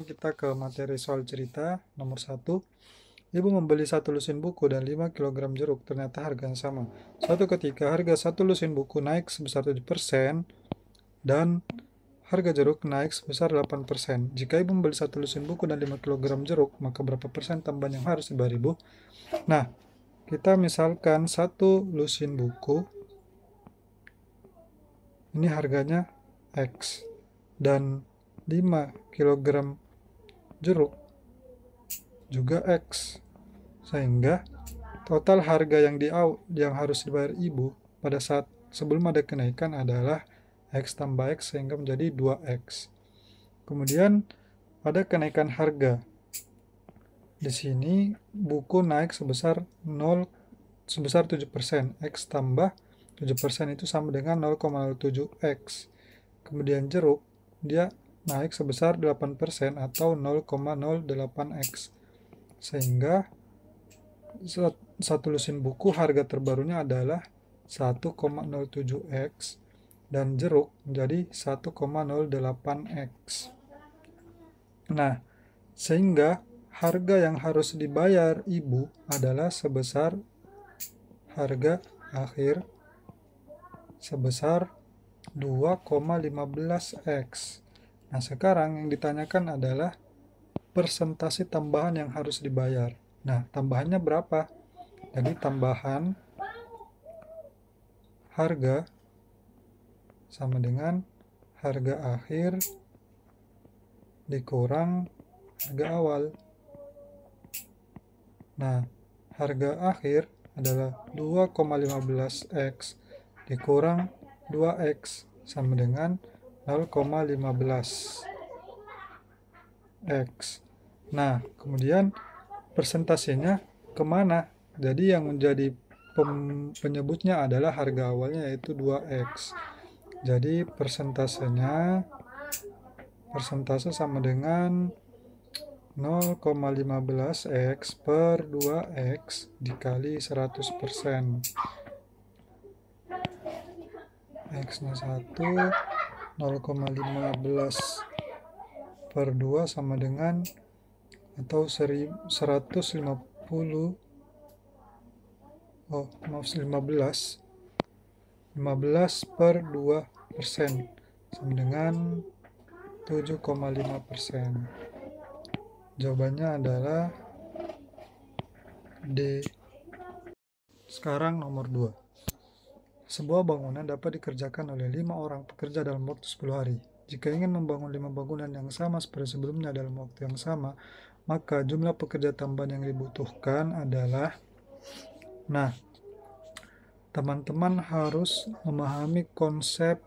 Kita ke materi soal cerita nomor 1. Ibu membeli 1 lusin buku dan 5 kilogram jeruk, ternyata harganya sama. Suatu ketika harga 1 lusin buku naik sebesar 7% dan harga jeruk naik sebesar 8%. Jika ibu membeli 1 lusin buku dan 5 kilogram jeruk, maka berapa persen tambahan yang harus dibayar ibu? Nah, kita misalkan 1 lusin buku, ini harganya X, dan 5 kilogram jeruk juga X, sehingga total harga yang harus dibayar ibu pada saat sebelum ada kenaikan adalah X tambah X, sehingga menjadi 2X. Kemudian ada kenaikan harga. Di sini buku naik sebesar 7%. X tambah 7% itu sama dengan 0,07X. Kemudian jeruk dia naik sebesar 8% atau 0,08X. Sehingga 1 lusin buku harga terbarunya adalah 1,07X dan jeruk menjadi 1,08X. Nah, sehingga harga yang harus dibayar ibu adalah sebesar harga akhir sebesar 2,15X. Nah, sekarang yang ditanyakan adalah persentase tambahan yang harus dibayar. Nah, tambahannya berapa? Jadi tambahan harga sama dengan harga akhir dikurang harga awal. Nah, harga akhir adalah 2,15X dikurang 2X sama dengan 0,15X. Nah, kemudian persentasenya kemana? Jadi yang menjadi penyebutnya adalah harga awalnya, yaitu 2X. Jadi persentase sama dengan 0,15X per 2X dikali 100%. X-nya 1, 0,15 per 2 sama dengan atau 150, 15 per 2% sama dengan 7,5%. Jawabannya adalah D. Sekarang nomor 2. Sebuah bangunan dapat dikerjakan oleh 5 orang pekerja dalam waktu 10 hari. Jika ingin membangun 5 bangunan yang sama seperti sebelumnya dalam waktu yang sama, maka jumlah pekerja tambahan yang dibutuhkan adalah... Nah, teman-teman harus memahami konsep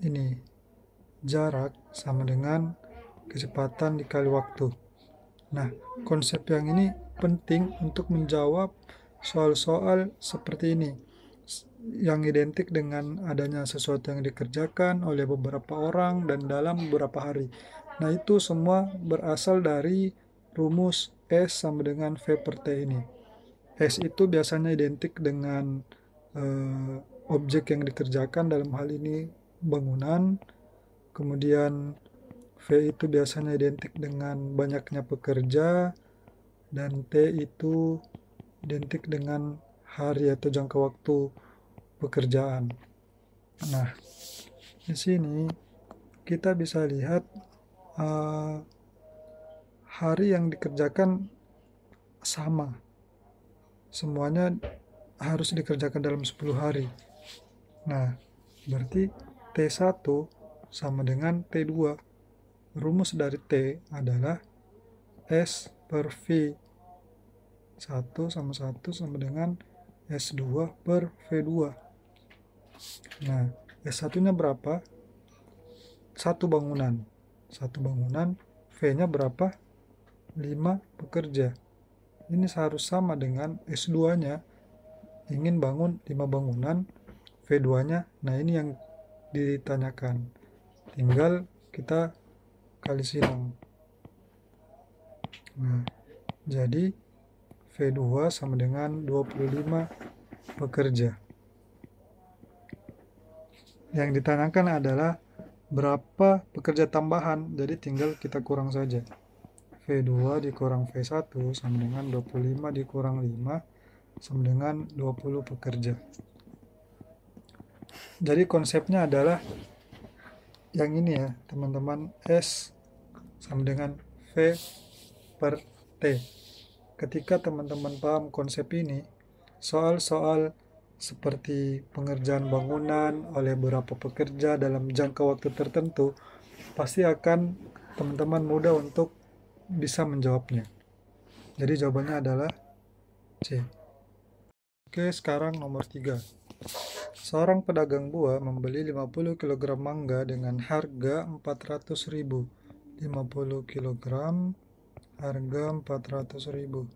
ini. Jarak sama dengan kecepatan dikali waktu. Nah, konsep yang ini penting untuk menjawab soal-soal seperti ini, yang identik dengan adanya sesuatu yang dikerjakan oleh beberapa orang dan dalam beberapa hari. Nah, itu semua berasal dari rumus S sama dengan V per T ini. S itu biasanya identik dengan objek yang dikerjakan, dalam hal ini bangunan. Kemudian V itu biasanya identik dengan banyaknya pekerja, dan T itu identik dengan hari atau jangka waktu pekerjaan. Nah, di sini kita bisa lihat hari yang dikerjakan sama. Semuanya harus dikerjakan dalam 10 hari. Nah, berarti T1 sama dengan T2. Rumus dari T adalah S per V. 1 sama 1 sama dengan S2 per V2. Nah, S1-nya berapa? 1 bangunan. 1 bangunan, V-nya berapa? 5 pekerja. Ini harus sama dengan S2-nya. Ingin bangun 5 bangunan, V2-nya. Nah, ini yang ditanyakan. Tinggal kita kali silang. Nah, jadi V2 sama dengan 25 pekerja. Yang ditanyakan adalah berapa pekerja tambahan, jadi tinggal kita kurang saja. V2 dikurang V1 sama dengan 25 dikurang 5 sama dengan 20 pekerja. Jadi konsepnya adalah yang ini ya teman-teman, S sama dengan V per T. Ketika teman-teman paham konsep ini, soal-soal seperti pengerjaan bangunan oleh beberapa pekerja dalam jangka waktu tertentu pasti akan teman-teman mudah untuk bisa menjawabnya. Jadi jawabannya adalah C. Oke, sekarang nomor 3. Seorang pedagang buah membeli 50 kg mangga dengan harga 400.000. 50 kg harga 400.000.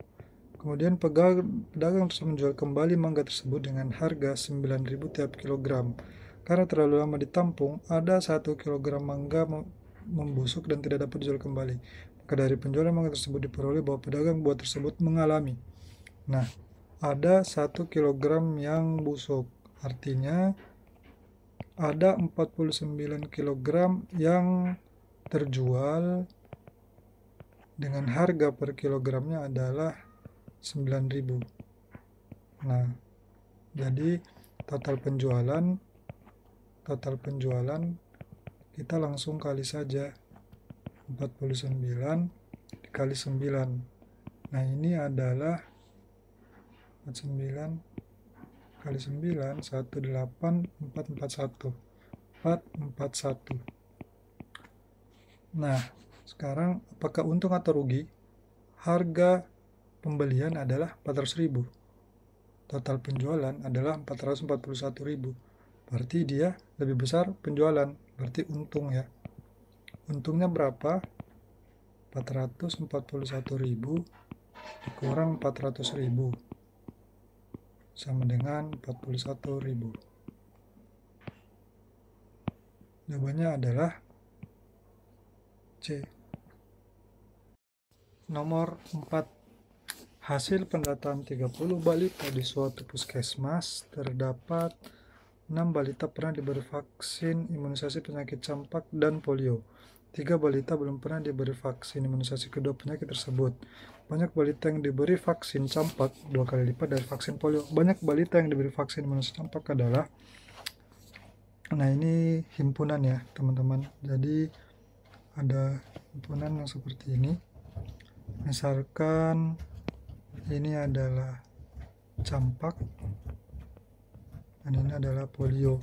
Kemudian pedagang tersebut menjual kembali mangga tersebut dengan harga 9.000 tiap kilogram. Karena terlalu lama ditampung, ada 1 kg mangga membusuk dan tidak dapat dijual kembali. Maka dari penjualan mangga tersebut diperoleh bahwa pedagang buah tersebut mengalami. Nah, ada 1 kg yang busuk. Artinya ada 49 kg yang terjual dengan harga per kilogramnya adalah 9.000. Nah, jadi total penjualan kita langsung kali saja 49 dikali 9. Nah, ini adalah 49 kali 9 18,441. 441. Nah, sekarang apakah untung atau rugi? Harga pembelian adalah 400.000. Total penjualan adalah 441.000. Berarti dia lebih besar penjualan, berarti untung ya. Untungnya berapa? 441.000 dikurang 400.000 sama dengan 41.000. Jawabannya adalah C. Nomor 4. Hasil pendataan 30 balita di suatu puskesmas, terdapat 6 balita pernah diberi vaksin imunisasi penyakit campak dan polio. 3 balita belum pernah diberi vaksin imunisasi kedua penyakit tersebut. Banyak balita yang diberi vaksin campak 2 kali lipat dari vaksin polio. Banyak balita yang diberi vaksin imunisasi campak adalah, nah ini himpunan ya teman-teman. Jadi ada himpunan yang seperti ini. Misalkan ini adalah campak dan ini adalah polio.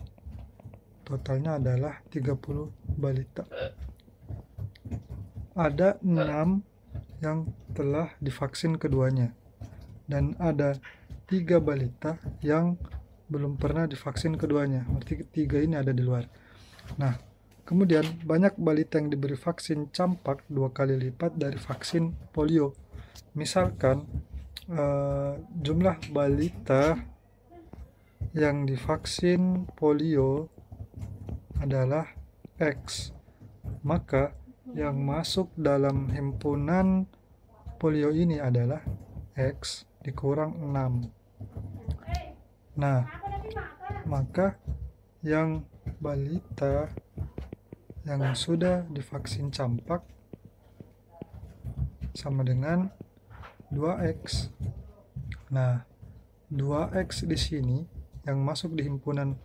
Totalnya adalah 30 balita. Ada 6 yang telah divaksin keduanya dan ada 3 balita yang belum pernah divaksin keduanya. Berarti 3 ini ada di luar. Nah, kemudian banyak balita yang diberi vaksin campak 2 kali lipat dari vaksin polio. Misalkan jumlah balita yang divaksin polio adalah X, maka yang masuk dalam himpunan polio ini adalah X dikurang 6. Nah, maka yang balita yang sudah divaksin campak sama dengan 2X. Nah, 2X di sini yang masuk di himpunan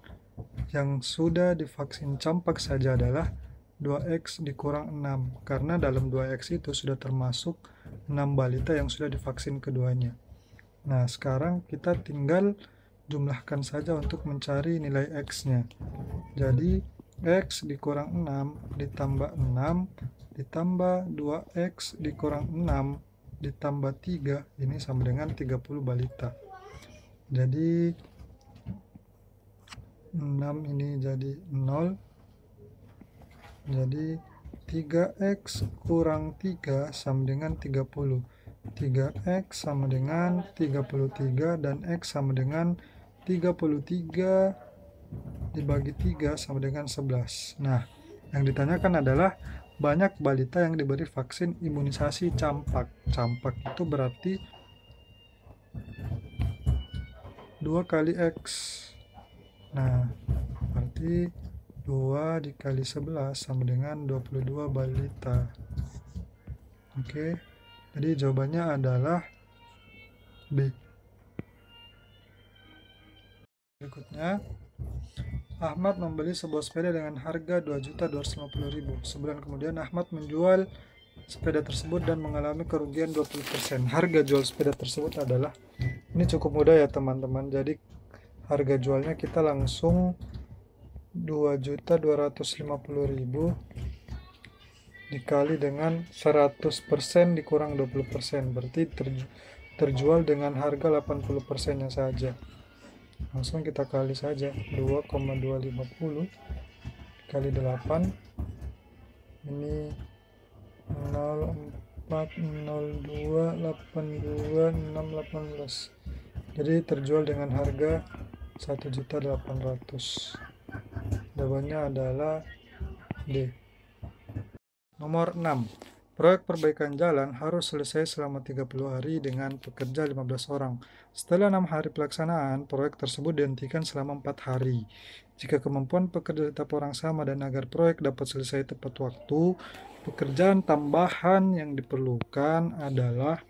yang sudah divaksin campak saja adalah 2X dikurang 6. Karena dalam 2X itu sudah termasuk 6 balita yang sudah divaksin keduanya. Nah, sekarang kita tinggal jumlahkan saja untuk mencari nilai X-nya. Jadi, X dikurang 6 ditambah 6 ditambah 2X dikurang 6 ditambah 3, ini sama dengan 30 balita. Jadi 6 ini jadi 0. Jadi 3X kurang 3 sama dengan 30. 3X sama dengan 33 dan X sama dengan 33 dibagi 3 sama dengan 11. Nah, yang ditanyakan adalah banyak balita yang diberi vaksin imunisasi campak. Campak itu berarti 2 kali X. Nah, berarti 2 dikali 11 sama dengan 22 balita. Oke, jadi jawabannya adalah B. Berikutnya, Ahmad membeli sebuah sepeda dengan harga 2.250.000. Sebulan kemudian Ahmad menjual sepeda tersebut dan mengalami kerugian 20%. Harga jual sepeda tersebut adalah, ini cukup mudah ya teman-teman. Jadi harga jualnya kita langsung 2.250.000 dikali dengan 100% dikurang 20%, berarti terjual dengan harga 80% nya saja. Langsung kita kali saja, 2,250 kali 8, ini 040282 jadi terjual dengan harga 1.800.000. Jawabannya adalah D. Nomor 6. Proyek perbaikan jalan harus selesai selama 30 hari dengan pekerja 15 orang. Setelah 6 hari pelaksanaan, proyek tersebut dihentikan selama 4 hari. Jika kemampuan pekerja tetap orang sama dan agar proyek dapat selesai tepat waktu, pekerjaan tambahan yang diperlukan adalah,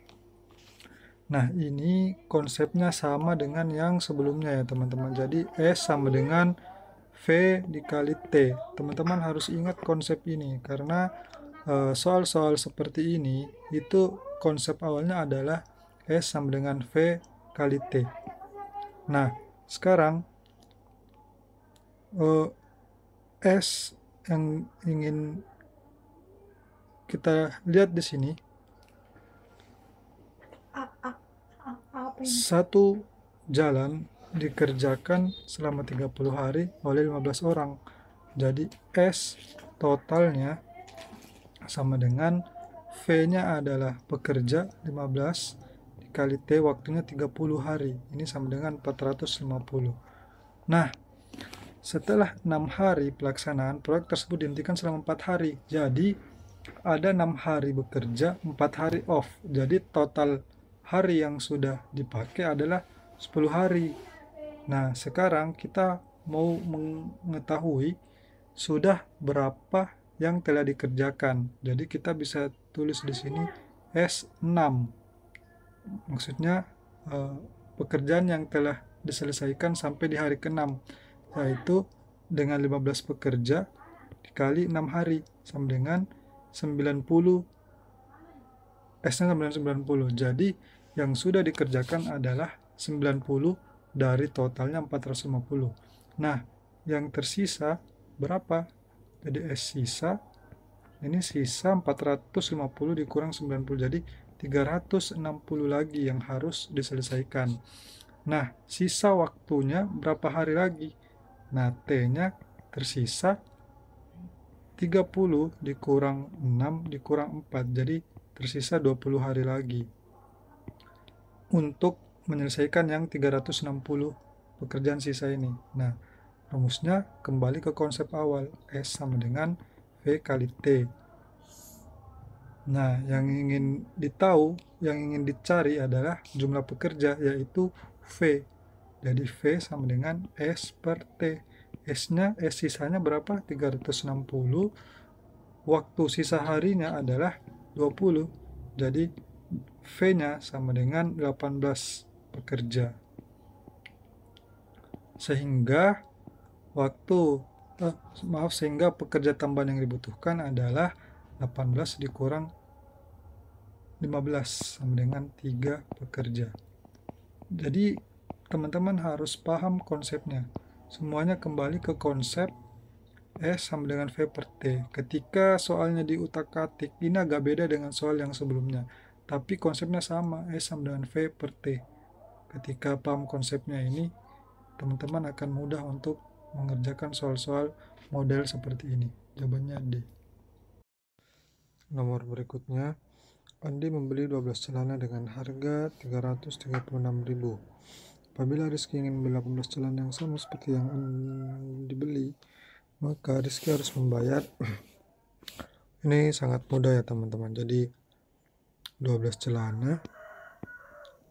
nah ini konsepnya sama dengan yang sebelumnya ya teman-teman. Jadi S sama dengan V dikali T. Teman-teman harus ingat konsep ini karena soal-soal seperti ini itu konsep awalnya adalah S sama dengan V kali T. Nah, sekarang S yang ingin kita lihat di sini, satu jalan dikerjakan selama 30 hari oleh 15 orang. Jadi S totalnya sama dengan V-nya adalah pekerja 15 dikali T waktunya 30 hari. Ini sama dengan 450. Nah, setelah 6 hari pelaksanaan, proyek tersebut dihentikan selama 4 hari. Jadi, ada 6 hari bekerja, 4 hari off. Jadi, total hari yang sudah dipakai adalah 10 hari. Nah, sekarang kita mau mengetahui sudah berapa yang telah dikerjakan. Jadi kita bisa tulis di sini S6. Maksudnya pekerjaan yang telah diselesaikan sampai di hari ke-6, yaitu dengan 15 pekerja dikali 6 hari sama dengan 90. S-nya sama dengan 90. Jadi yang sudah dikerjakan adalah 90 dari totalnya 450. Nah, yang tersisa berapa? Jadi S sisa, ini sisa 450 dikurang 90, jadi 360 lagi yang harus diselesaikan. Nah, sisa waktunya berapa hari lagi? Nah, T-nya tersisa 30 dikurang 6 dikurang 4, jadi tersisa 20 hari lagi untuk menyelesaikan yang 360 pekerjaan sisa ini. Nah, rumusnya kembali ke konsep awal, S sama dengan V kali T. Nah, yang ingin dicari adalah jumlah pekerja, yaitu V. Jadi V sama dengan S per T. S sisanya berapa? 360. Waktu sisa harinya adalah 20. Jadi V-nya sama dengan 18 pekerja. Sehingga sehingga pekerja tambahan yang dibutuhkan adalah 18 dikurang 15 sama dengan 3 pekerja. Jadi teman-teman harus paham konsepnya. Semuanya kembali ke konsep S sama dengan V per T. Ketika soalnya diutak-atik, ini agak beda dengan soal yang sebelumnya. Tapi konsepnya sama, S sama dengan V per T. Ketika paham konsepnya ini, teman-teman akan mudah untuk mengerjakan soal-soal model seperti ini. Jawabannya D. Nomor berikutnya, Andi membeli 12 celana dengan harga 336.000. Apabila Rizky ingin membeli 18 celana yang sama seperti yang dibeli, maka Rizky harus membayar. Ini sangat mudah ya teman-teman. Jadi 12 celana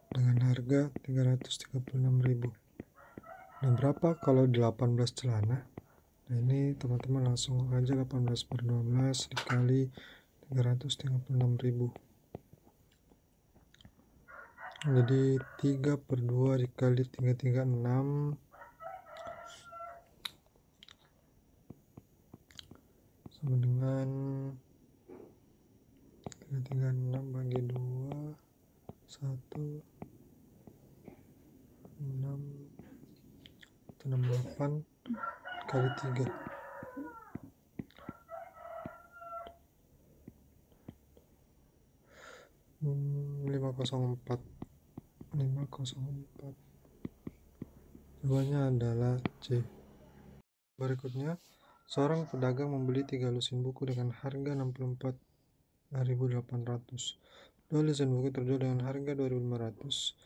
dengan harga 336.000. Dan berapa kalau 18 celana Nah, ini teman-teman langsung aja 18 per 12 dikali 336.000. Jadi 3 per 2 dikali 336 sama dengan 336 bagi 2 1 6 68 kali 3 504. Jawabannya adalah C. Berikutnya, seorang pedagang membeli 3 lusin buku dengan harga 64.800. 2 lusin buku terjual dengan harga 2.500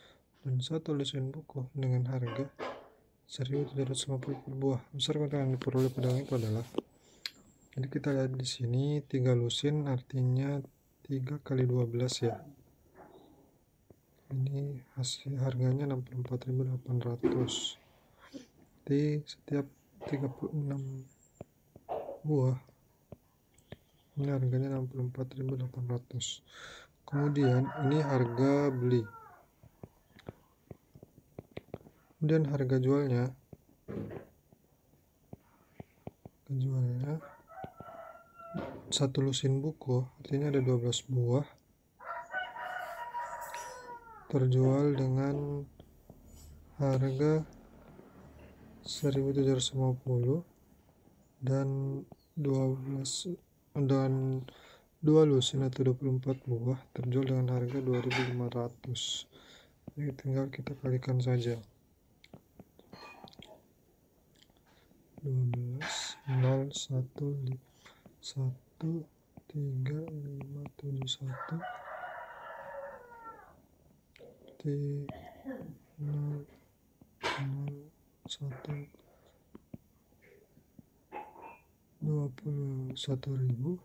dan 1 lusin buku dengan harga 1.750 per buah. Besar keuntungan yang diperoleh pedagang itu adalah, jadi kita lihat di sini 3 lusin artinya 3 kali 12 ya. Ini hasil harganya 64.800. Jadi setiap 36 buah ini harganya 64.800. Kemudian ini harga beli. Kemudian harga jualnya 1 lusin buku artinya ada 12 buah terjual dengan harga 1.750 dan 2 lusin atau 24 buah terjual dengan harga 2.500. Jadi tinggal kita kalikan saja. 12 0 1 1 3 5 7 1 T 0 0 1 21.000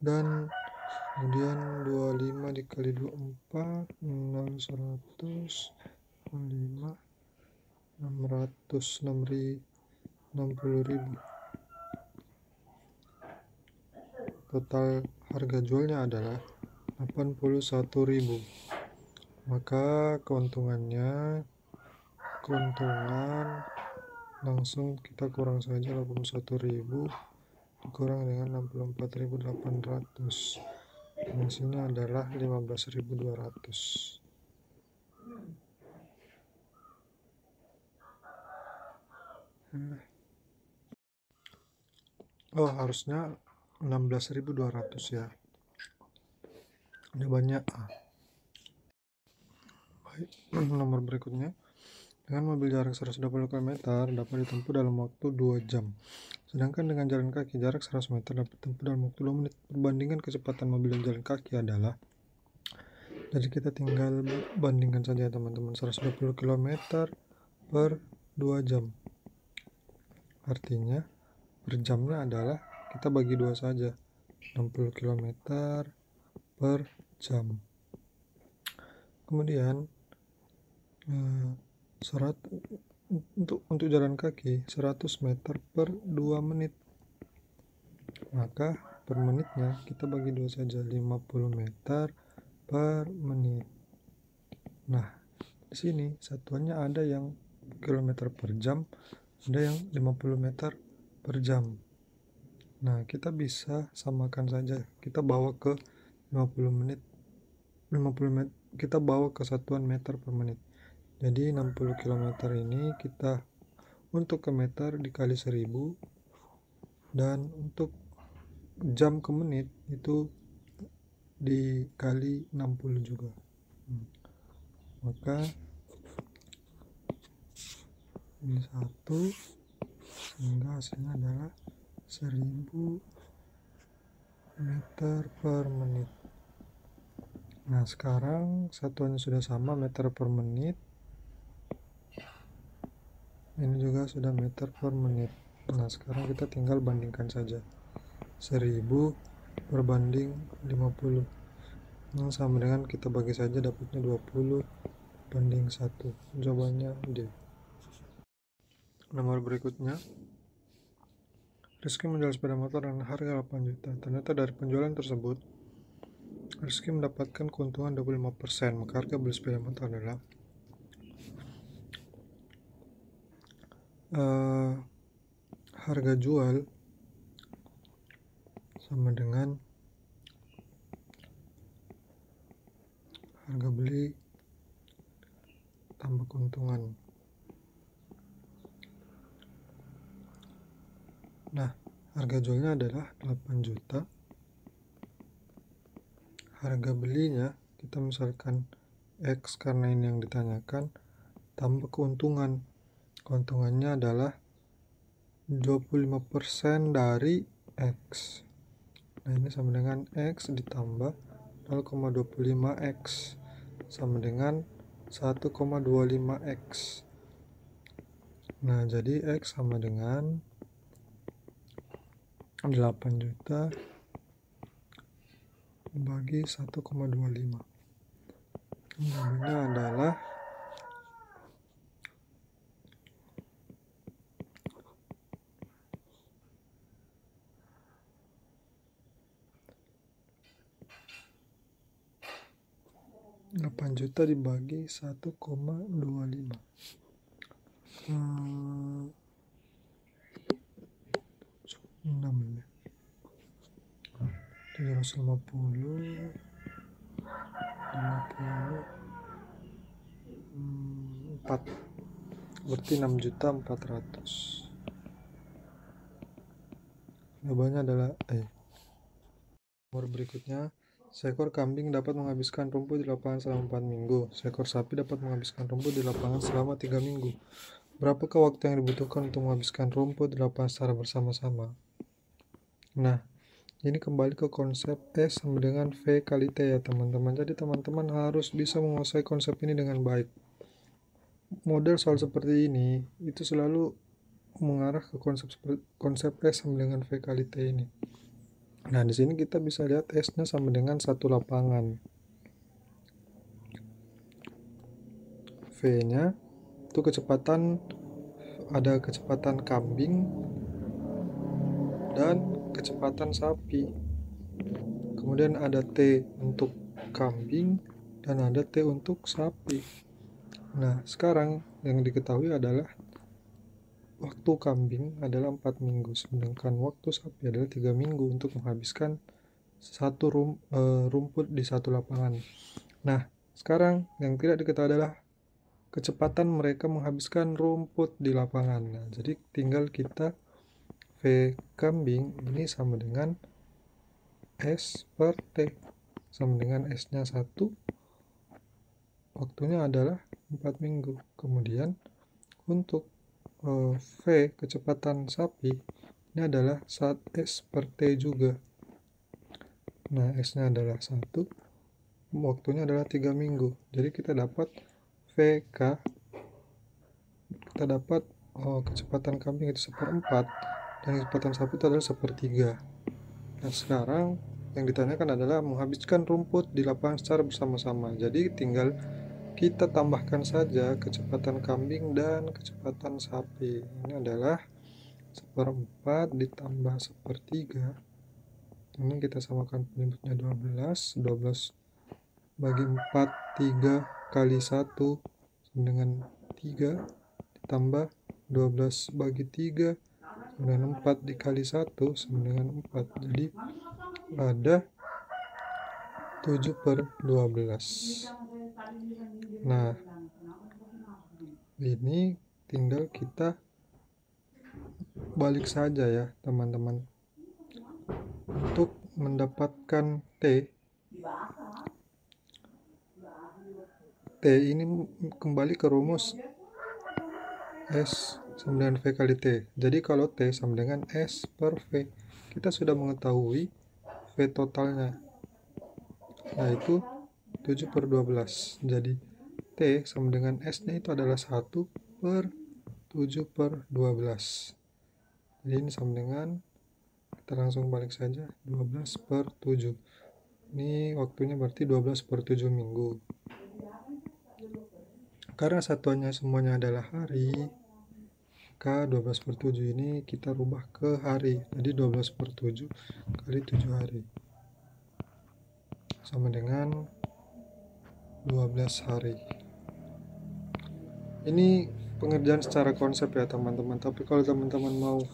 dan kemudian 25 dikali 24 0 100 5 660.000. Total harga jualnya adalah 81.000. Maka keuntungan langsung kita kurang saja 81.000 dikurang dengan 64.800. Hasilnya adalah 15.200. Oh, harusnya 16.200 ya. Jawabannya A. Baik, nomor berikutnya. Dengan mobil jarak 120 km dapat ditempuh dalam waktu 2 jam. Sedangkan dengan jalan kaki jarak 100 meter dapat ditempuh dalam waktu 2 menit. Perbandingan kecepatan mobil dan jalan kaki adalah, jadi kita tinggal bandingkan saja teman-teman, 120 km per 2 jam. Artinya per jamnya adalah kita bagi 2 saja, 60 km per jam. Kemudian untuk jalan kaki 100 meter per 2 menit. Maka per menitnya kita bagi 2 saja, 50 meter per menit. Nah, di sini satuannya ada yang kilometer per jam, ada yang 50 meter per jam. Nah, kita bisa samakan saja. Kita bawa ke 50 menit. Kita bawa ke satuan meter per menit. Jadi 60 km ini kita untuk ke meter dikali 1000 dan untuk jam ke menit itu dikali 60 juga. Maka ini 1 sehingga hasilnya adalah 1000 meter per menit. Nah, sekarang satuannya sudah sama, meter per menit. Ini juga sudah meter per menit. Nah, sekarang kita tinggal bandingkan saja. 1000 berbanding 50. Nah, sama dengan kita bagi saja, dapatnya 20 banding 1. Jawabannya D. Nomor berikutnya. Rizky menjual sepeda motor dengan harga 8 juta. Ternyata dari penjualan tersebut, Rizky mendapatkan keuntungan 25%. Maka harga beli sepeda motor adalah harga jual sama dengan harga beli tambah keuntungan. Nah, harga jualnya adalah 8 juta. Harga belinya kita misalkan X karena ini yang ditanyakan, tambah keuntungan. Keuntungannya adalah 25% dari X. Nah, ini sama dengan X ditambah 0,25X sama dengan 1,25X. Nah, jadi X sama dengan 8 juta bagi 1,25. Jadinya adalah 8 juta dibagi 1,25. 750, 4, berarti 6.400.000. Jawabannya adalah nomor berikutnya, seekor kambing dapat menghabiskan rumput di lapangan selama 4 minggu. Seekor sapi dapat menghabiskan rumput di lapangan selama 3 minggu. Berapakah waktu yang dibutuhkan untuk menghabiskan rumput di lapangan secara bersama-sama? Nah, ini kembali ke konsep S sama dengan V kali T ya teman-teman. Jadi teman-teman harus bisa menguasai konsep ini dengan baik. Model soal seperti ini itu selalu mengarah ke konsep S sama dengan V kali T ini. Nah, di sini kita bisa lihat S-nya sama dengan satu lapangan. V-nya itu kecepatan, ada kecepatan kambing dan kecepatan sapi. Kemudian ada T untuk kambing dan ada T untuk sapi. Nah, sekarang yang diketahui adalah waktu kambing adalah 4 minggu, sedangkan waktu sapi adalah 3 minggu untuk menghabiskan satu rumput di satu lapangan. Nah, sekarang yang tidak diketahui adalah kecepatan mereka menghabiskan rumput di lapangan. Nah, jadi tinggal kita V kambing ini sama dengan S per T, sama dengan S-nya 1, waktunya adalah 4 minggu. Kemudian untuk V kecepatan sapi ini adalah saat S per T juga. Nah, S-nya adalah 1, waktunya adalah 3 minggu. Jadi kita dapat VK, kita dapat kecepatan kambing itu 1/4 dan kecepatan sapi itu adalah 1/3. Nah, sekarang yang ditanyakan adalah menghabiskan rumput di lapangan secara bersama-sama. Jadi tinggal kita tambahkan saja kecepatan kambing dan kecepatan sapi. Ini adalah 1/4 ditambah 1/3. Ini kita samakan penyebutnya 12. 12 bagi 4, 3 kali 1 sama dengan 3, ditambah 12 bagi 3 sama dengan 4 dikali 1 sama dengan 4. Jadi ada 7/12. Nah, ini tinggal kita balik saja ya teman-teman. Untuk mendapatkan T ini kembali ke rumus S sama dengan V kali T. Jadi kalau T sama dengan S per V, kita sudah mengetahui V totalnya, yaitu 7/12. Jadi T sama dengan S-nya itu adalah 1/7/12. Jadi ini sama dengan, kita langsung balik saja, 12/7. Ini waktunya berarti 12/7 minggu. Karena satuannya semuanya adalah hari, maka 12/7 ini kita rubah ke hari. Jadi 12/7 kali 7 hari sama dengan 12 hari. Ini pengerjaan secara konsep ya teman-teman, tapi kalau teman-teman mau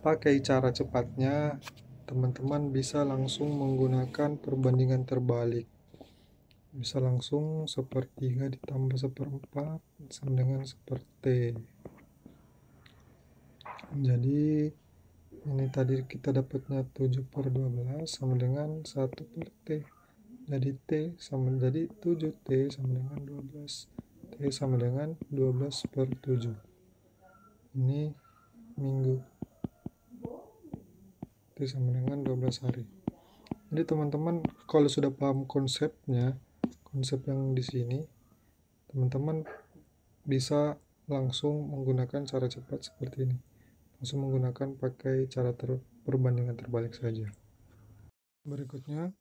pakai cara cepatnya, teman-teman bisa langsung menggunakan perbandingan terbalik. Bisa langsung 1/3 ditambah 1/4 sama dengan 1/t. Jadi ini tadi kita dapatnya 7/12 sama dengan 1/t. Jadi T sama jadi 7T sama dengan 12. T sama dengan 12/7. Ini minggu. T sama dengan 12 hari. Jadi teman-teman kalau sudah paham konsepnya, konsep yang di sini, teman-teman bisa langsung menggunakan cara cepat seperti ini. Langsung menggunakan pakai cara perbandingan terbalik saja. Berikutnya,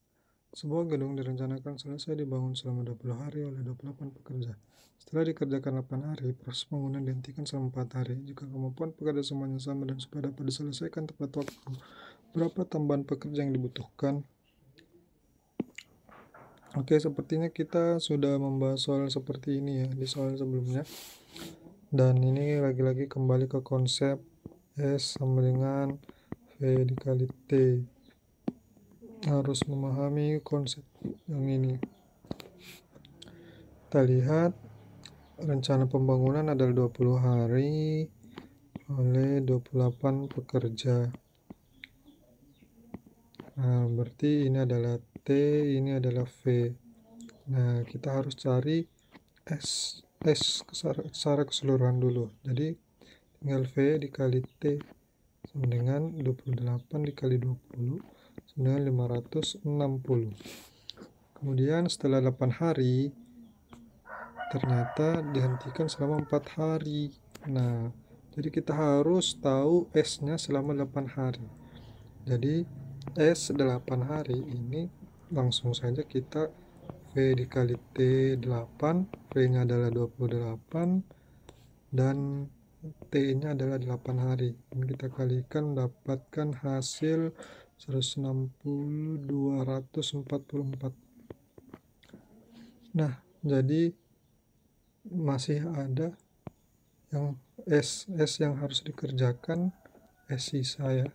sebuah gedung direncanakan selesai dibangun selama 20 hari oleh 28 pekerja. Setelah dikerjakan 8 hari, proses pembangunan dihentikan selama 4 hari. Jika kemampuan pekerja semuanya sama dan supaya dapat diselesaikan tepat waktu, berapa tambahan pekerja yang dibutuhkan? Oke, sepertinya kita sudah membahas soal seperti ini ya di soal sebelumnya. Dan ini lagi-lagi kembali ke konsep S sama dengan V dikali T. Harus memahami konsep yang ini. Kita lihat rencana pembangunan adalah 20 hari oleh 28 pekerja. Nah, berarti ini adalah T, ini adalah V. Nah, kita harus cari S secara keseluruhan dulu. Jadi tinggal V dikali T sama dengan 28 dikali 20 sama dengan 560. Kemudian setelah 8 hari ternyata dihentikan selama 4 hari. Nah, jadi kita harus tahu S-nya selama 8 hari. Jadi S 8 hari ini langsung saja kita V dikali T 8, V-nya adalah 28 dan T-nya adalah 8 hari. Dan kita kalikan mendapatkan hasil 160.244. Nah, jadi masih ada yang S yang harus dikerjakan, S sisa ya.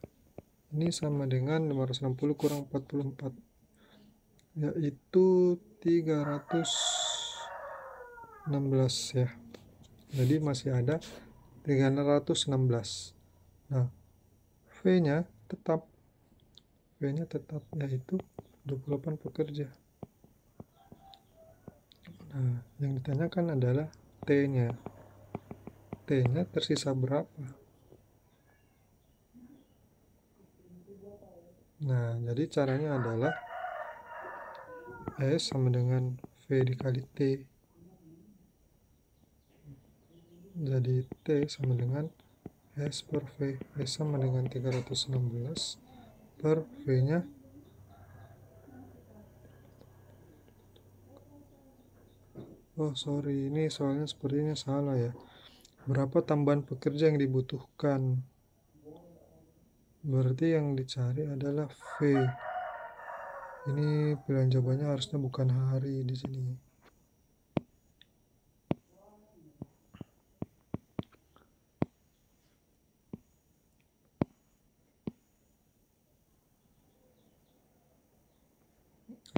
Ini sama dengan 560 kurang 44, yaitu 316 ya. Jadi masih ada 316. Nah, V-nya tetap yaitu 28 pekerja. Nah, yang ditanyakan adalah T-nya. T-nya tersisa berapa? Nah, jadi caranya adalah S sama dengan V dikali T. Jadi T sama dengan S per V. S sama dengan 316 per V-nya. Oh, sorry, ini soalnya sepertinya salah ya. Berapa tambahan pekerja yang dibutuhkan? Berarti yang dicari adalah V. Ini pilihan jawabannya harusnya bukan hari di sini.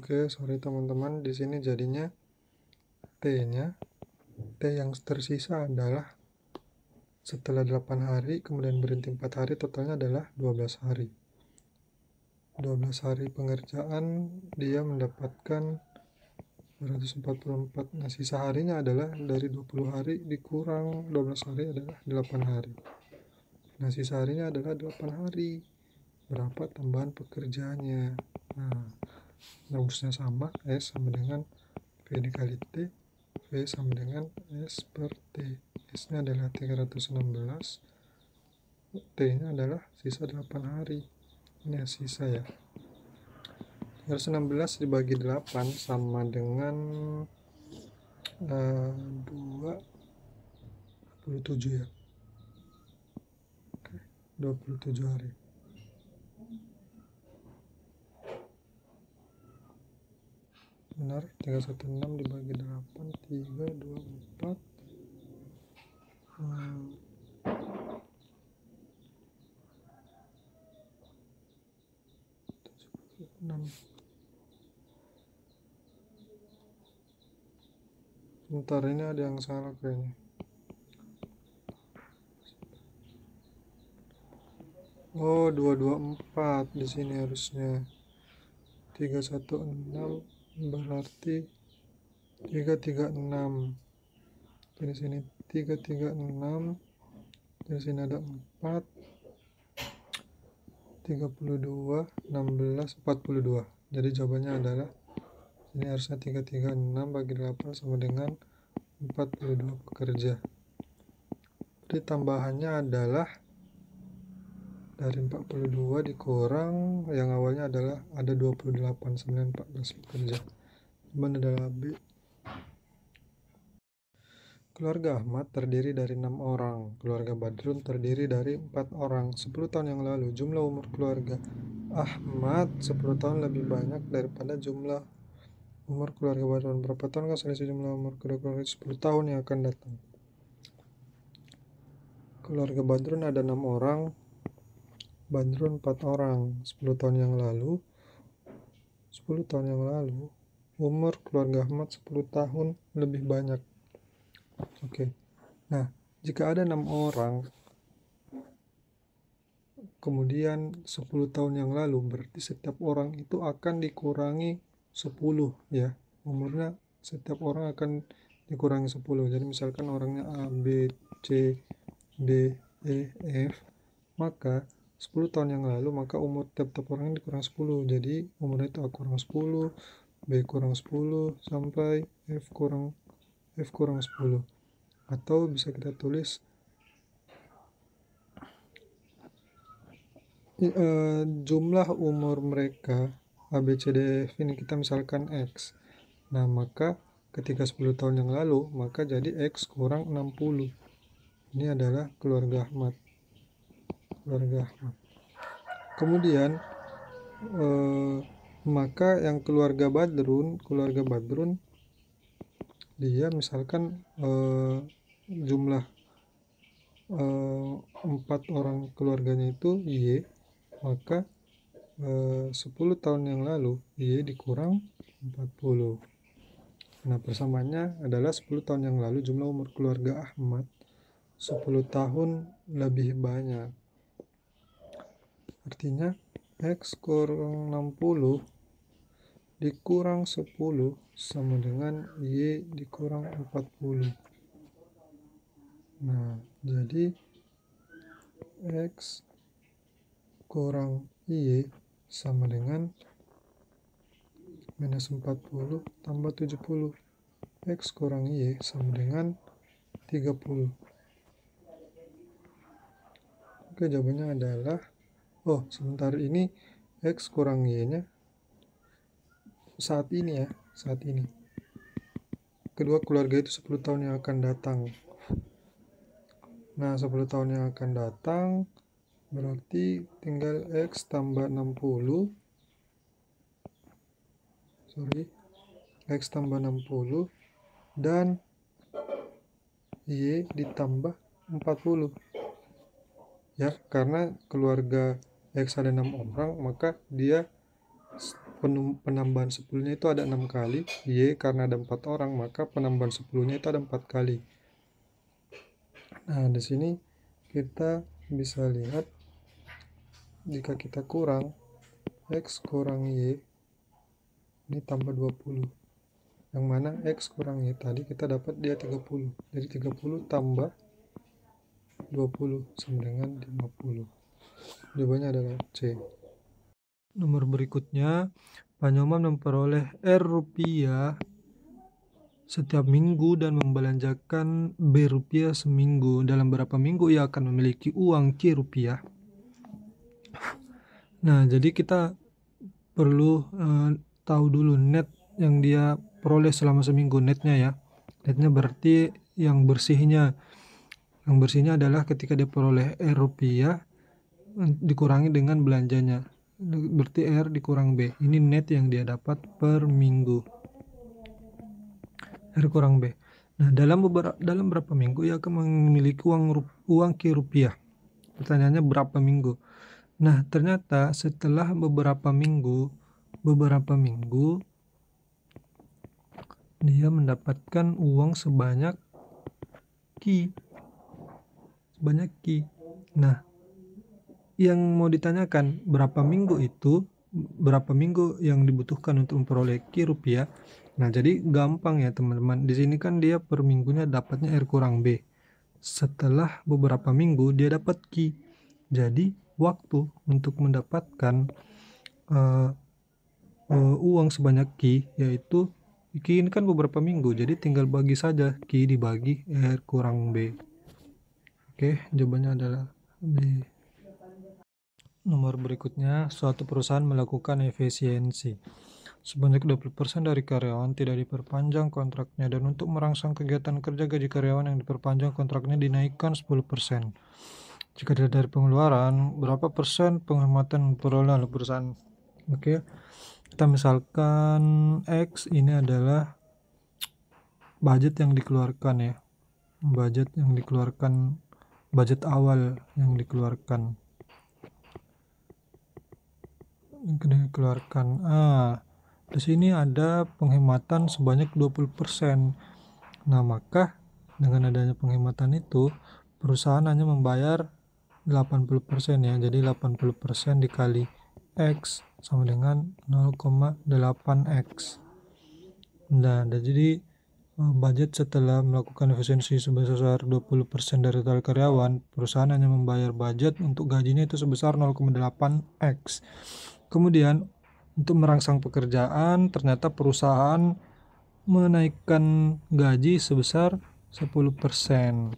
Oke, sorry teman-teman, di sini jadinya T-nya, T yang tersisa adalah setelah 8 hari, kemudian berhenti 4 hari, totalnya adalah 12 hari. 12 hari pengerjaan, dia mendapatkan 244. Nah, sisa harinya adalah dari 20 hari dikurang 12 hari adalah 8 hari. Nah, sisa harinya adalah 8 hari. Berapa tambahan pekerjaannya? Nah, rumusnya sama, S sama dengan V dikali T, V sama dengan S per T. S-nya adalah 316, T-nya adalah sisa 8 hari. Ini sisa ya. 316 dibagi 8 sama dengan 27 ya. 27 hari. Benar, 316 dibagi 8, 3, 2, 4. 6. Bentar, ini ada yang salah kayaknya. Oh, 224 di sini harusnya. 316 berarti 336. Di sini 336. Di sini ada 4. 32, 16, 42. Jadi jawabannya adalah ini harusnya 336 bagi 8 sama dengan 42 pekerja. Jadi tambahannya adalah dari 42 dikurang yang awalnya adalah ada 28, 9, 14 pekerja. Jawaban adalah B. Keluarga Ahmad terdiri dari 6 orang. Keluarga Badrun terdiri dari 4 orang. 10 tahun yang lalu, jumlah umur keluarga Ahmad 10 tahun lebih banyak daripada jumlah umur keluarga Badrun. Berapa tahun kan selisih jumlah umur kedua keluarga? 10 tahun yang akan datang. Keluarga Badrun ada 6 orang. Badrun 4 orang. 10 tahun yang lalu, umur keluarga Ahmad 10 tahun lebih banyak. Oke. Nah, jika ada 6 orang, kemudian 10 tahun yang lalu, berarti setiap orang itu akan dikurangi 10 ya. Umurnya setiap orang akan dikurangi 10. Jadi misalkan orangnya A, B, C, D, E, F, maka 10 tahun yang lalu, maka umur tiap-tiap orang dikurang 10. Jadi umurnya itu A kurang 10, B kurang 10, sampai F kurang 10. Atau bisa kita tulis jumlah umur mereka A, B, C, D, E, F ini kita misalkan X. Nah, maka ketika 10 tahun yang lalu, maka jadi X kurang 60. Ini adalah keluarga Ahmad. Kemudian maka yang keluarga Badrun dia misalkan jumlah 4 orang keluarganya itu Y, maka 10 tahun yang lalu Y dikurang 40. Nah, persamaannya adalah 10 tahun yang lalu jumlah umur keluarga Ahmad 10 tahun lebih banyak. Artinya X kurang 60 dikurang 10 sama dengan Y dikurang 40. Nah, jadi X kurang Y sama dengan minus 40 tambah 70. X kurang Y sama dengan 30. Oke, jawabannya adalah, sebentar, ini X kurang Y nya saat ini. Kedua keluarga itu 10 tahun yang akan datang. Nah, 10 tahun yang akan datang berarti tinggal X tambah 60. X tambah 60 dan Y ditambah 40. Ya, karena keluarga X ada 6 orang, maka dia penambahan 10-nya itu ada 6 kali. Y karena ada 4 orang, maka penambahan 10-nya itu ada 4 kali. Nah, di sini kita bisa lihat jika kita kurang X kurang Y ini tambah 20. Yang mana X kurang Y tadi kita dapat dia 30. Jadi 30 tambah 20 sama dengan 50. Jawabannya adalah C. Nomor berikutnya, Pak Nyoman memperoleh Rp setiap minggu dan membelanjakan Rp seminggu. Dalam berapa minggu ia akan memiliki uang Rp? Nah, jadi kita perlu tahu dulu net yang dia peroleh selama seminggu, netnya ya. Netnya berarti yang bersihnya adalah ketika dia peroleh Rp, dikurangi dengan belanjanya, berarti R dikurang B. Ini net yang dia dapat per minggu, R kurang B. Nah, dalam berapa minggu ia akan memiliki uang Ki rupiah. Pertanyaannya berapa minggu? Nah, ternyata setelah beberapa minggu dia mendapatkan uang sebanyak Ki. Nah, yang mau ditanyakan berapa minggu yang dibutuhkan untuk memperoleh Ki rupiah. Nah, jadi gampang ya teman-teman. Di sini kan dia per minggunya dapatnya R kurang B. Setelah beberapa minggu dia dapat Ki. Jadi waktu untuk mendapatkan uang sebanyak Ki, yaitu Ki ini kan beberapa minggu, jadi tinggal bagi saja Ki dibagi R kurang B. Oke, jawabannya adalah B. Nomor berikutnya, suatu perusahaan melakukan efisiensi. Sebanyak 20% dari karyawan tidak diperpanjang kontraknya, dan untuk merangsang kegiatan kerja, gaji karyawan yang diperpanjang kontraknya dinaikkan 10%. Jika dilihat dari pengeluaran, berapa persen penghematan peroleh oleh perusahaan? Oke, kita misalkan X ini adalah budget yang dikeluarkan ya, budget awal yang dikeluarkan. Di sini ada penghematan sebanyak 20%. Nah, maka dengan adanya penghematan itu, perusahaan hanya membayar 80% ya. Jadi 80% dikali X sama dengan 0,8X. Nah, jadi budget setelah melakukan efisiensi sebesar 20% dari total karyawan, perusahaan hanya membayar budget untuk gajinya itu sebesar 0,8X. Kemudian untuk merangsang pekerjaan, ternyata perusahaan menaikkan gaji sebesar 10%.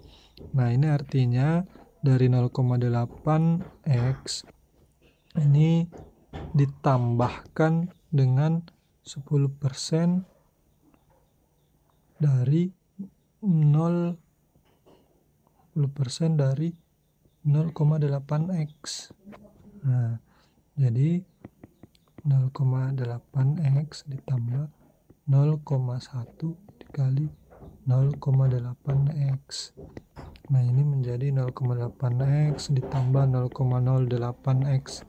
Nah, ini artinya dari 0,8X ini ditambahkan dengan 10% dari 0,8X. Nah, jadi 0,8X ditambah 0,1 dikali 0,8X. Nah, ini menjadi 0,8X ditambah 0,08X.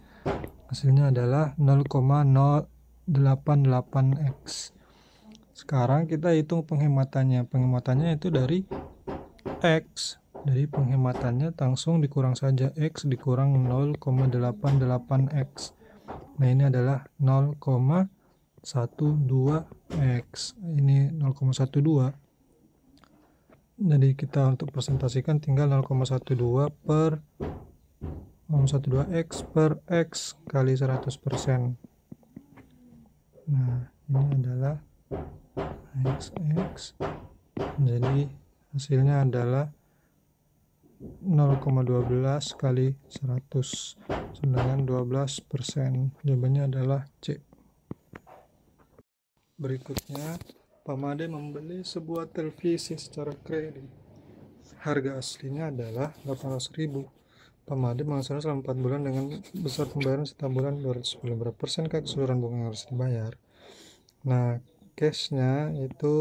Hasilnya adalah 0,088X. Sekarang kita hitung penghematannya. Penghematannya itu dari X. Jadi penghematannya langsung dikurang saja X dikurang 0,88X. Nah, ini adalah 0,12X. Ini 0,12. Jadi kita untuk presentasikan tinggal 0,12X per X kali 100%. Nah, ini adalah XX. Jadi hasilnya adalah 0,12 kali 100 dengan 12%. Jawabannya adalah C. Berikutnya, Pak Made membeli sebuah televisi secara kredit. Harga aslinya adalah 800.000. Pak Made mengasalkan selama 4 bulan dengan besar pembayaran setiap bulan 210. Berapa persen keseluruhan bunga yang harus dibayar? Nah, cashnya itu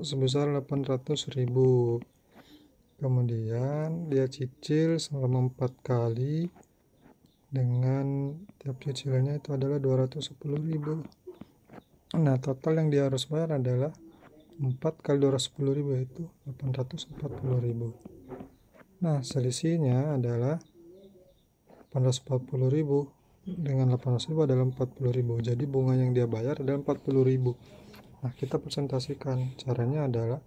sebesar 800.000. Kemudian dia cicil selama 4 kali dengan tiap cicilannya itu adalah 210.000. Nah, total yang dia harus bayar adalah 4 kali 210.000 yaitu 840.000. Nah, selisihnya adalah 840.000 dengan 800.000 adalah 40.000. Jadi bunga yang dia bayar adalah 40.000. Nah, kita presentasikan. Caranya adalah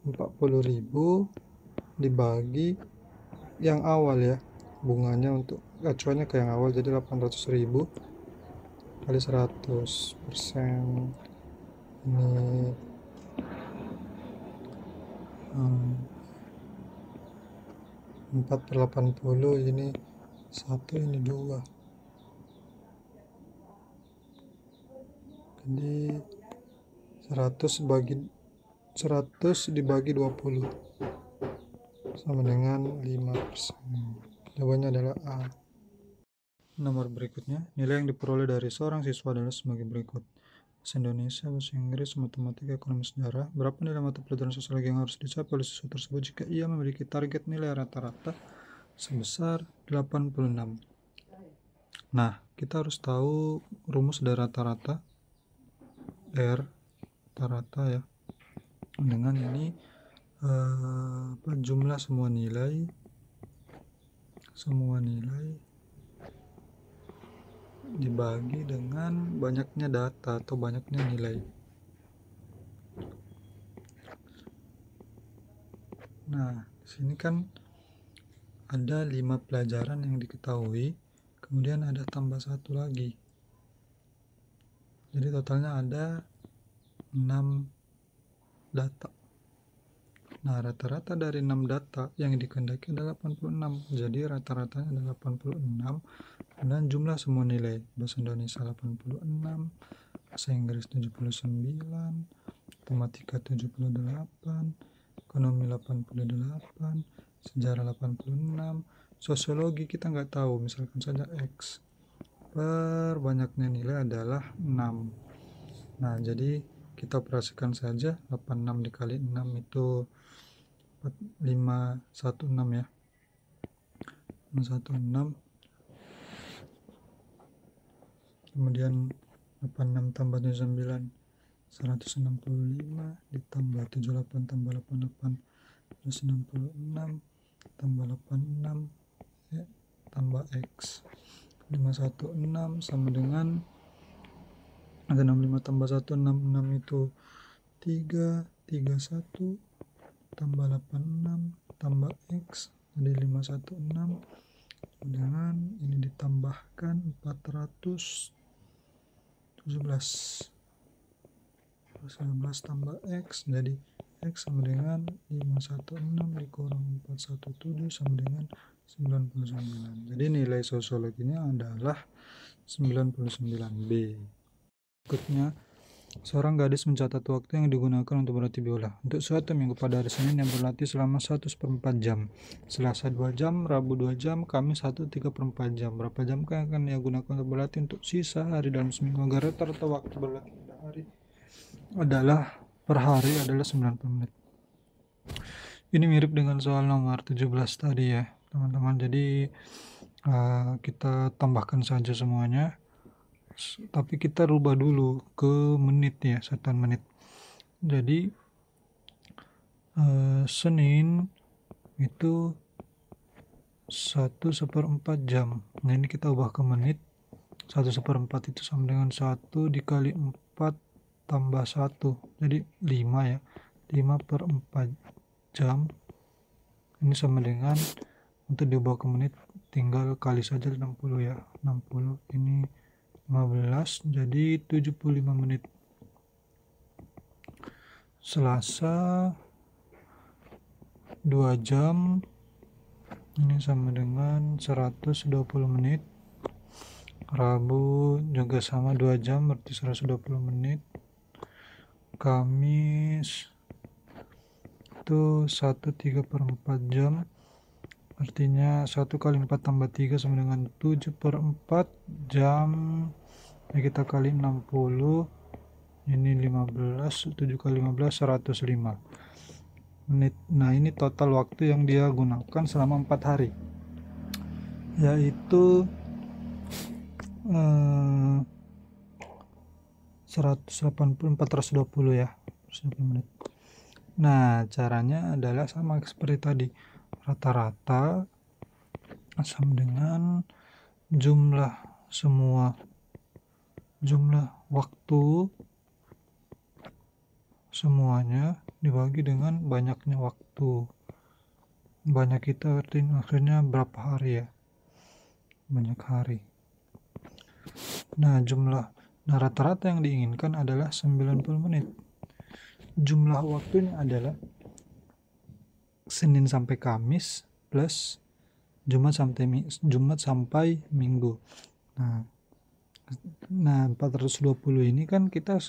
40.000 dibagi yang awal ya. Bunganya untuk acuannya ke yang awal, jadi 800.000 kali 100%. Ini 4/80, ini 1, ini 2. Jadi 100 dibagi 20 sama dengan 5%. Jawabannya adalah A. nomor berikutnya. Nilai yang diperoleh dari seorang siswa adalah sebagai berikut. Bahasa Indonesia, Bahasa Inggris, Matematika, Ekonomi, Sejarah. Berapa nilai mata pelajaran sosiologi yang harus dicapai oleh siswa tersebut jika ia memiliki target nilai rata-rata sebesar 86? Nah, kita harus tahu rumus dari rata-rata. R rata-rata ya. Dengan ini jumlah semua nilai dibagi dengan banyaknya data atau banyaknya nilai. Nah, sini kan ada 5 pelajaran yang diketahui, kemudian ada tambah 1 lagi. Jadi totalnya ada 6 data. Nah, rata-rata dari 6 data yang dikehendaki adalah 86. Jadi rata-ratanya adalah 86 dan jumlah semua nilai. Bahasa Indonesia 86, Bahasa Inggris 79, Matematika 78, Ekonomi 88, Sejarah 86, Sosiologi kita nggak tahu, misalkan saja X. Banyaknya nilai adalah 6. Nah, jadi kita operasikan saja 86 dikali 6 itu 516 ya. 516. Kemudian 86 tambah 79 165 ditambah 78 tambah 88 166 tambah 86 ya, tambah X. 516 sama dengan ada 65 tambah 1 66 itu 3 31 tambah 86 tambah X jadi 516 dengan ini ditambahkan 417 tambah X jadi X sama dengan 516 dikurang 417 sama dengan 99. Jadi nilai sosiologinya adalah 99B. Berikutnya, seorang gadis mencatat waktu yang digunakan untuk berlatih biola. Untuk suatu minggu pada hari Senin yang berlatih selama 1/4 jam, Selasa 2 jam, Rabu 2 jam, Kamis 1/3 jam. Berapa jam yang akan ia gunakan untuk berlatih untuk sisa hari dalam seminggu? Agar rata-rata waktu berlatih pada hari adalah per hari adalah 90 menit. Ini mirip dengan soal nomor 17 tadi ya teman-teman. Jadi kita tambahkan saja semuanya, tapi kita rubah dulu ke menit ya, satuan menit. Jadi Senin itu 1/4 jam. Nah ini kita ubah ke menit. 1/4 itu sama dengan 1 dikali 4 tambah 1 jadi 5 ya. 5/4 jam ini sama dengan, untuk diubah ke menit tinggal kali saja 60 ya. 60 ini 15 jadi 75 menit. Selasa 2 jam ini sama dengan 120 menit. Rabu juga sama 2 jam berarti 120 menit. Kamis itu 1/3 jam, artinya 1 kali 4 tambah 3 sama dengan 7/4 jam. Ini kita kali 60, ini 15, 7 kali 15 105 menit. Nah ini total waktu yang dia gunakan selama 4 hari, yaitu 420 ya, 120 menit. Nah caranya adalah sama seperti tadi, rata-rata sama dengan jumlah waktu semuanya dibagi dengan banyaknya waktu. Banyak kita maksudnya berapa hari ya, banyak hari. Nah rata-rata yang diinginkan adalah 90 menit. Jumlah waktunya adalah Senin sampai Kamis plus Jumat sampai Minggu. Nah 420 ini kan kita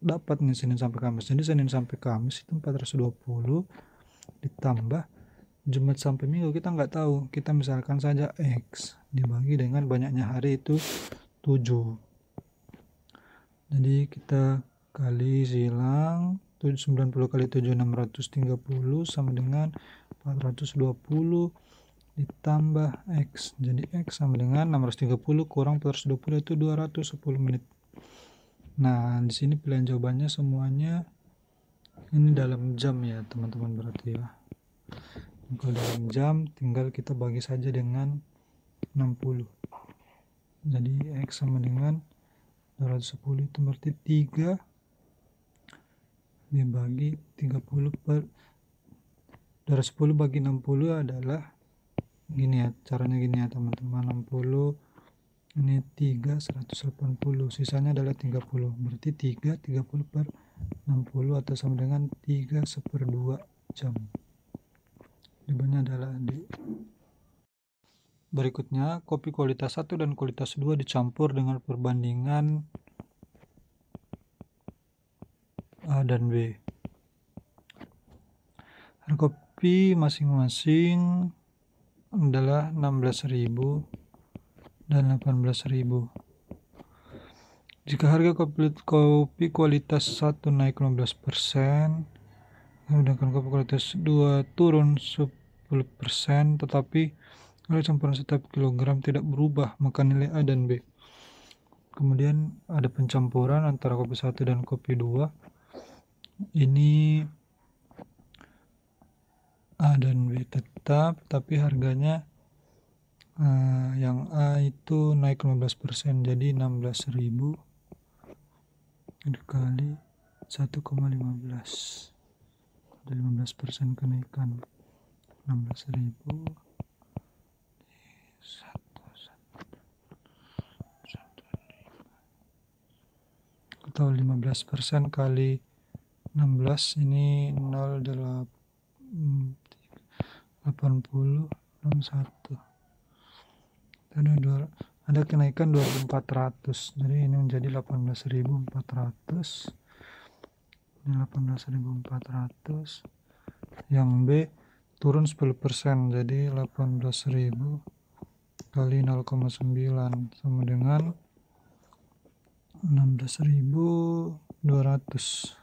dapat nih Senin sampai Kamis. Jadi Senin sampai Kamis itu 420 ditambah Jumat sampai Minggu kita nggak tahu. Kita misalkan saja X dibagi dengan banyaknya hari itu 7. Jadi kita kali silang 90 kali 7 630 sama dengan 420 ditambah X. Jadi X sama dengan 630 kurang 420 itu 210 menit. Nah, di sini pilihan jawabannya semuanya ini dalam jam ya, teman-teman, berarti ya. Kalau dalam jam tinggal kita bagi saja dengan 60. Jadi X sama dengan 210 itu berarti 3 dibagi 30 per 210 bagi 60 adalah gini ya, caranya gini ya teman-teman. 60 ini 3 180, sisanya adalah 30, berarti 30 per 60 atau sama dengan 3/2 jam. Jawabannya adalah D. Berikutnya, kopi kualitas 1 dan kualitas 2 dicampur dengan perbandingan A dan B. Harga kopi masing-masing adalah 16.000 dan 18.000. Jika harga kopi kualitas 1 naik 15%, sedangkan kopi kualitas 2 turun 10%, tetapi kalau campuran setiap kilogram tidak berubah, maka nilai A dan B. Kemudian ada pencampuran antara kopi 1 dan kopi 2. Ini A dan B tetap, tapi harganya yang A itu naik 15%, jadi 16.000 dikali 1,15. Ada 15% kenaikan, 16.000 atau 15% kali 16 ini 0,80 61. Ada kenaikan 2.400, jadi ini menjadi 18.400. Ini 18.400. Yang B turun 10%, jadi 18.000 kali 0,9 sama dengan 16.200.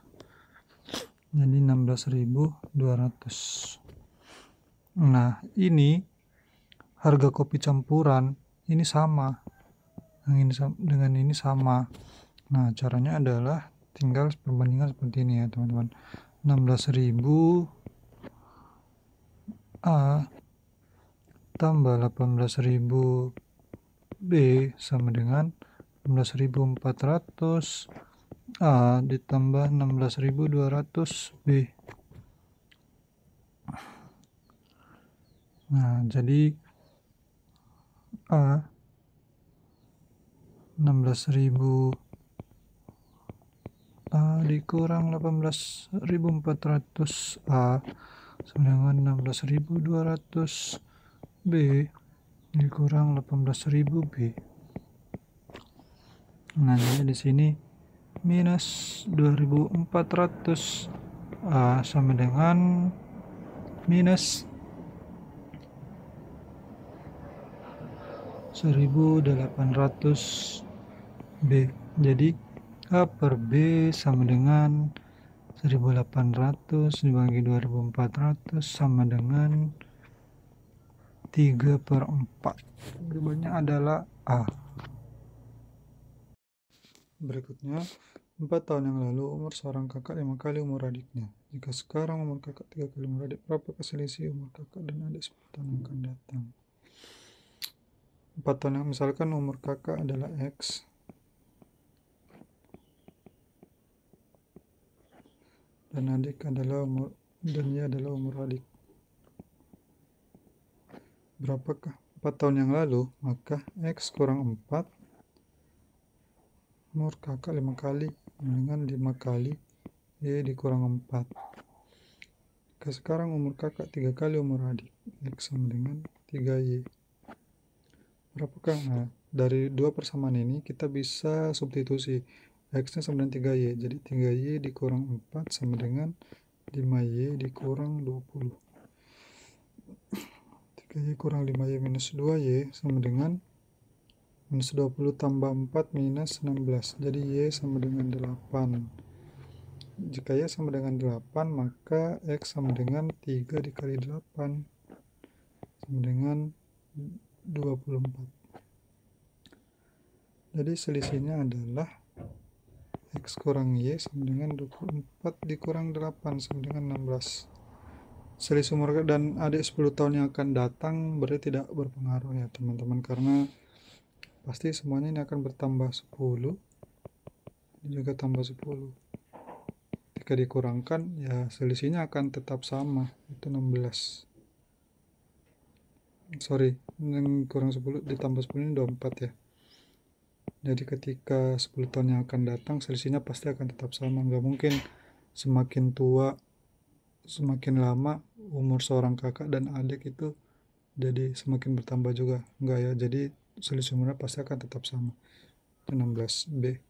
Jadi 16.200. Nah, ini harga kopi campuran ini sama. Yang ini dengan ini sama. Nah, caranya adalah tinggal perbandingan seperti ini ya, teman-teman. 16.000 A tambah 18.000 B sama dengan 16.400 A ditambah 16.200 B. Nah, jadi A 16.000 A dikurang 18.400 A sama dengan 16.200 B dikurang 18.000 B. Nah, jadi di sini minus 2.400 A sama dengan minus 1.800 B. Jadi A per B sama dengan 1.800 dibagi 2.400 sama dengan 3/4. Jawabannya adalah A. Berikutnya, 4 tahun yang lalu umur seorang kakak 5 kali umur adiknya. Jika sekarang umur kakak 3 kali umur adik, berapa selisih umur kakak dan adik 10 tahun yang akan datang? 4 tahun yang misalkan umur kakak adalah X dan adik adalah umur, dan Y adalah umur adik. Berapakah 4 tahun yang lalu? Maka X kurang 4 umur kakak 5 kali dengan 5 kali Y dikurang 4. Jika sekarang umur kakak 3 kali umur adik, X sama dengan 3Y. Berapakah? Nah, dari dua persamaan ini kita bisa substitusi. X-nya sama dengan 3Y, jadi 3Y dikurang 4 sama dengan 5Y dikurang 20. 3Y kurang 5Y minus 2Y sama dengan minus 20 tambah 4 minus 16. Jadi Y sama dengan 8. Jika Y sama dengan 8, maka X sama dengan 3 dikali 8 sama dengan 24. Jadi selisihnya adalah X kurang Y sama dengan 24 dikurang 8 sama dengan 16. Selisih umur dan adik 10 tahun yang akan datang berarti tidak berpengaruh ya teman-teman, karena pasti semuanya ini akan bertambah 10, ini juga tambah 10. Jika dikurangkan ya selisihnya akan tetap sama, itu 16. Sorry, yang kurang 10 ditambah 10 ini 24 ya. Jadi ketika 10 tahun yang akan datang selisihnya pasti akan tetap sama. Nggak mungkin semakin tua semakin lama umur seorang kakak dan adik itu jadi semakin bertambah juga. Enggak ya, jadi selisih umurnya pasti akan tetap sama. Itu 16B.